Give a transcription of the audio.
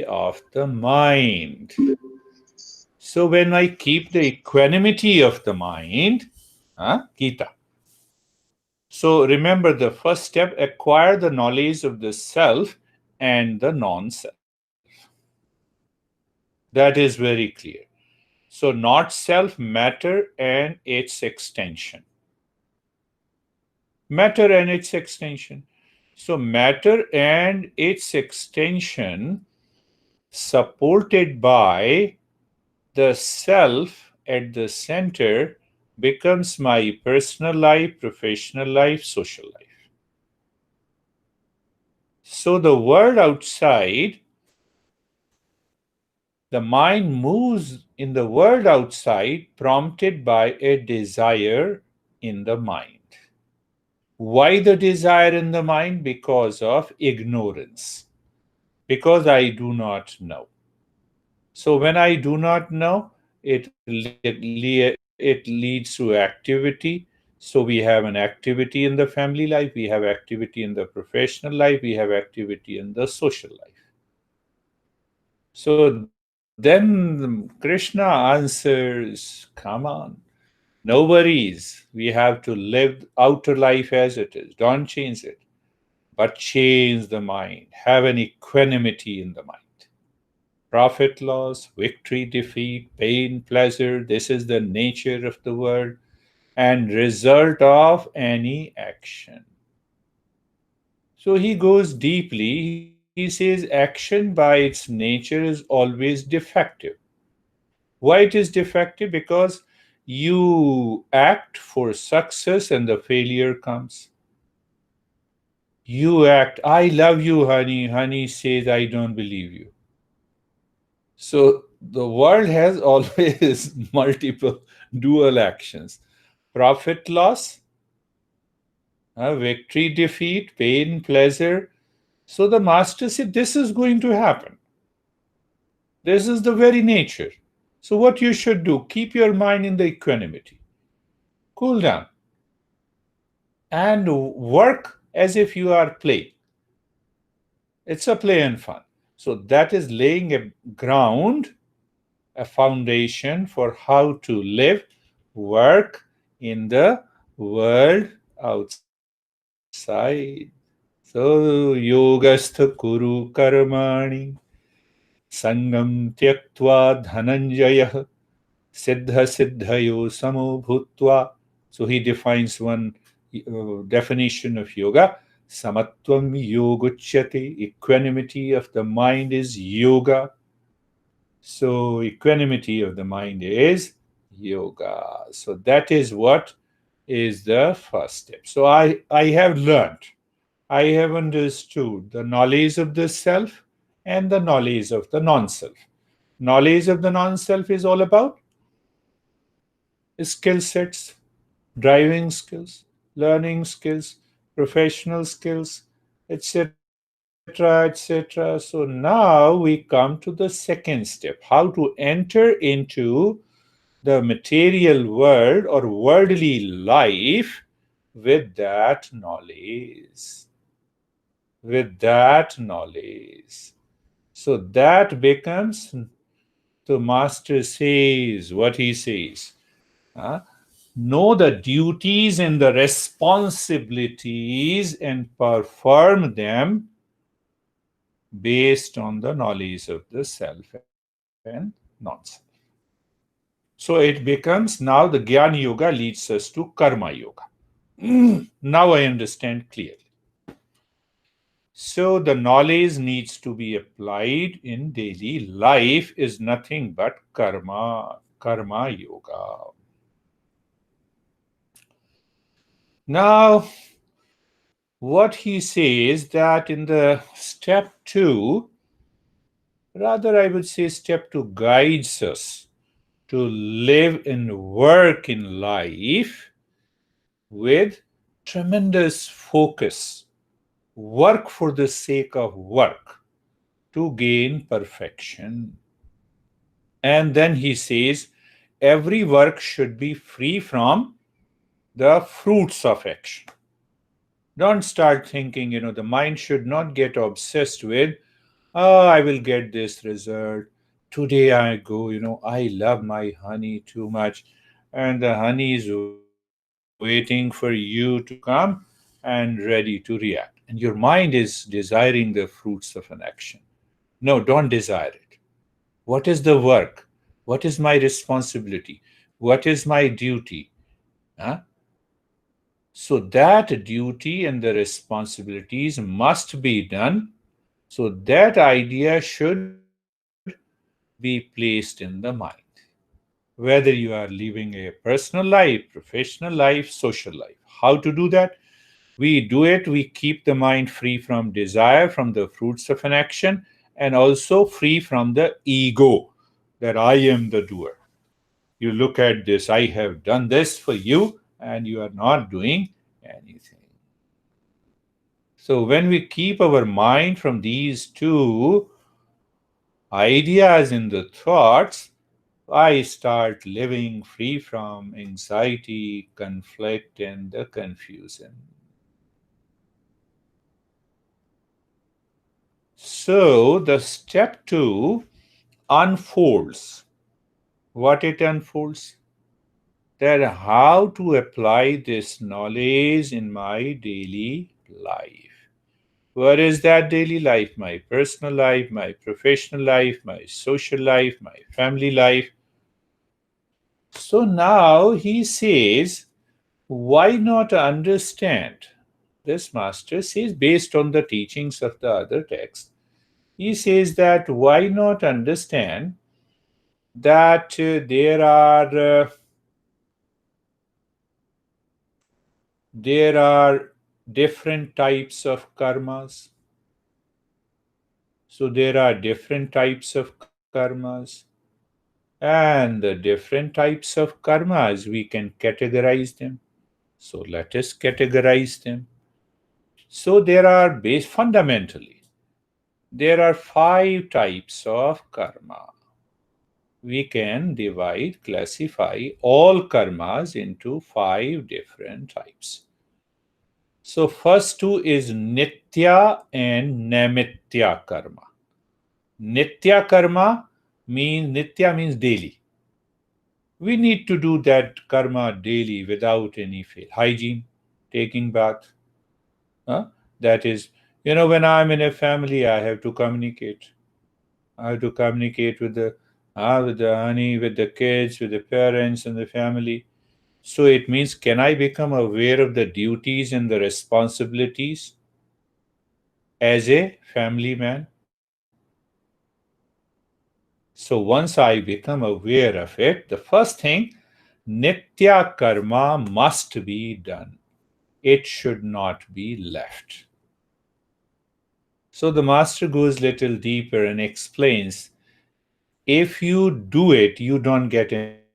of the mind. So when I keep the equanimity of the mind, Gita. So remember the first step, acquire the knowledge of the self and the non-self. That is very clear. So not self, matter and its extension. Matter and its extension. So matter and its extension supported by the self at the center becomes my personal life, professional life, social life. So the world outside, the mind moves in the world outside prompted by a desire in the mind. Why the desire in the mind? Because of ignorance. Because I do not know. So when I do not know, it leads to activity. So we have an activity in the family life, we have activity in the professional life, we have activity in the social life. So then Krishna answers, come on, no worries. We have to live outer life as it is. Don't change it, but change the mind. Have an equanimity in the mind. Profit, loss, victory, defeat, pain, pleasure. This is the nature of the world and result of any action. So he goes deeply. He says action by its nature is always defective. Why it is defective? Because you act for success and the failure comes. You act, I love you, honey. Honey says, I don't believe you. So the world has always multiple dual actions: profit, loss, victory, defeat, pain, pleasure. So the master said, this is going to happen. This is the very nature. So what you should do, keep your mind in the equanimity. Cool down. And work as if you are playing. It's a play and fun. So that is laying a ground, a foundation for how to live, work in the world outside. So yogastha kuru karmani sangam tyaktva dhananjaya siddha siddhayo samo bhutva. So he defines one definition of yoga. Samatvam yoguchyate. Equanimity of the mind is yoga. So equanimity of the mind is yoga. So that is what is the first step. So I have learned, I have understood the knowledge of the self and the knowledge of the non-self. Knowledge of the non-self is all about skill sets, driving skills, learning skills, professional skills, etc., etc. So now we come to the second step, how to enter into the material world or worldly life with that knowledge. With that knowledge. So that becomes, the master says what he says. Know the duties and the responsibilities and perform them based on the knowledge of the self and non-self. So it becomes, now the Jnana Yoga leads us to Karma Yoga. Now I understand clearly. So the knowledge needs to be applied in daily life is nothing but karma yoga. Now, what he says that in the step 2, rather I would say step 2 guides us to live and work in life with tremendous focus. Work for the sake of work to gain perfection. And then he says, every work should be free from the fruits of action. Don't start thinking, the mind should not get obsessed with Oh, I will get this result. Today I go, I love my honey too much. And the honey is waiting for you to come and ready to react. And your mind is desiring the fruits of an action. No, don't desire it. What is the work? What is my responsibility? What is my duty? Huh? So that duty and the responsibilities must be done. So that idea should be placed in the mind. Whether you are living a personal life, professional life, social life. How to do that? We do it, we keep the mind free from desire, from the fruits of an action, and also free from the ego that I am the doer. You look at this, I have done this for you, and you are not doing anything. So, when we keep our mind from these two ideas in the thoughts, I start living free from anxiety, conflict, and the confusion. So, the step two unfolds. What it unfolds? That how to apply this knowledge in my daily life. What is that daily life? My personal life, my professional life, my social life, my family life. So now he says, why not understand? This master says, based on the teachings of the other text, he says that why not understand that there are different types of karmas. So there are different types of karmas, and the different types of karmas we can categorize them. So let us categorize them. So there are fundamentally there are five types of karma. We can divide, classify all karmas into five different types. So first two is nitya and namitya karma. Nitya karma means nitya means daily. We need to do that karma daily without any fail. Hygiene, taking bath. Huh? That is, when I'm in a family, I have to communicate. I have to communicate with the honey, with the kids, with the parents and the family. So it means, can I become aware of the duties and the responsibilities as a family man? So once I become aware of it, the first thing, nitya karma must be done. It should not be left. So the master goes little deeper and explains, if you do it, you don't get any reward.